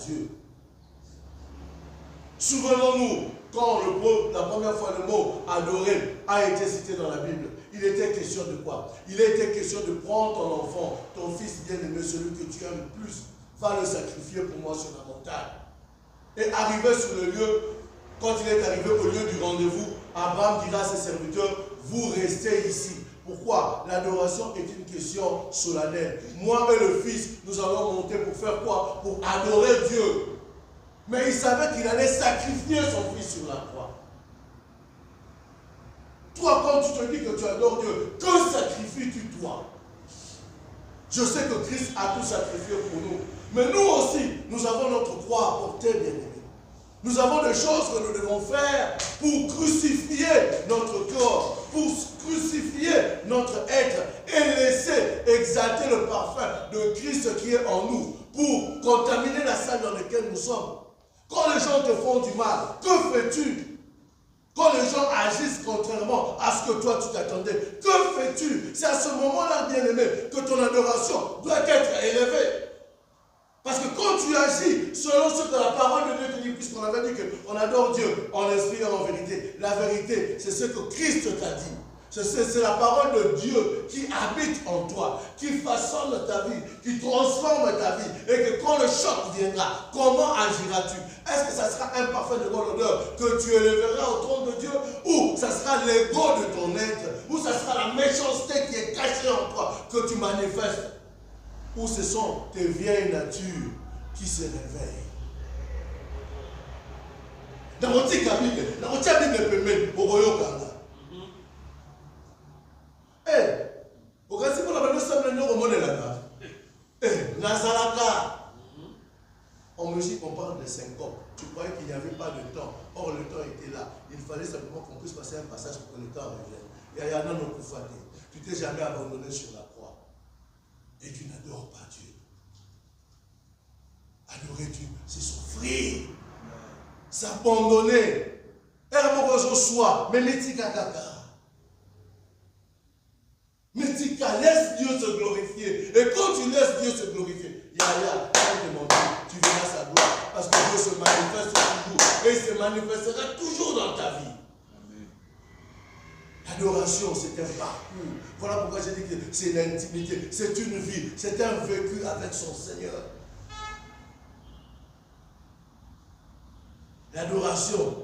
Dieu. Souvenons-nous, quand la première fois le mot adorer a été cité dans la Bible, il était question de quoi? Il était question de prendre ton enfant, ton fils bien-aimé, celui que tu aimes le plus, va le sacrifier pour moi sur la montagne. Et arrivé sur le lieu, quand il est arrivé au lieu du rendez-vous, Abraham dira à ses serviteurs, vous restez ici. Pourquoi? L'adoration est une question solennelle. Moi et le fils, nous allons monter pour faire quoi? Pour adorer Dieu. Mais il savait qu'il allait sacrifier son fils sur la croix. Toi, quand tu te dis que tu adores Dieu, que sacrifies-tu toi? Je sais que Christ a tout sacrifié pour nous. Mais nous aussi, nous avons notre croix à porter, bien aimé. Nous avons des choses que nous devons faire pour crucifier notre corps, pour crucifier notre être et laisser exalter le parfum de Christ qui est en nous, pour contaminer la salle dans laquelle nous sommes. Quand les gens te font du mal, que fais-tu? Quand les gens agissent contrairement à ce que toi tu t'attendais, que fais-tu? C'est à ce moment-là, bien-aimé, que ton adoration doit être élevée. Parce que quand tu agis selon ce que la parole de Dieu te dit, puisqu'on avait dit qu'on adore Dieu en esprit et en vérité, la vérité, c'est ce que Christ t'a dit. C'est la parole de Dieu qui habite en toi, qui façonne ta vie, qui transforme ta vie. Et que quand le choc viendra, comment agiras-tu? Est-ce que ça sera un parfum de bonne odeur que tu élèveras au trône de Dieu? Ou ça sera l'ego de ton être? Ou ça sera la méchanceté qui est cachée en toi que tu manifestes? Ou ce sont tes vieilles natures qui se réveillent? Dans mon petit cabinet, dans mon petit cabinet, au royaume. Au Gazzi, on a besoin de monnaie là. Nazalaka. En musique, on parle de syncope. Tu croyais qu'il n'y avait pas de temps. Or, le temps était là. Il fallait simplement qu'on puisse passer un passage pour que le temps revienne. Il y a un autre coup. Tu t'es jamais abandonné sur la croix. Et tu n'adores pas Dieu. Adorer Dieu, c'est souffrir. S'abandonner. Mais laisse Dieu se glorifier. Et quand tu laisses Dieu se glorifier, tu verras sa gloire. Parce que Dieu se manifeste toujours. Et il se manifestera toujours dans ta vie. L'adoration, c'est un parcours. Voilà pourquoi j'ai dit que c'est l'intimité. C'est une vie. C'est un vécu avec son Seigneur. L'adoration,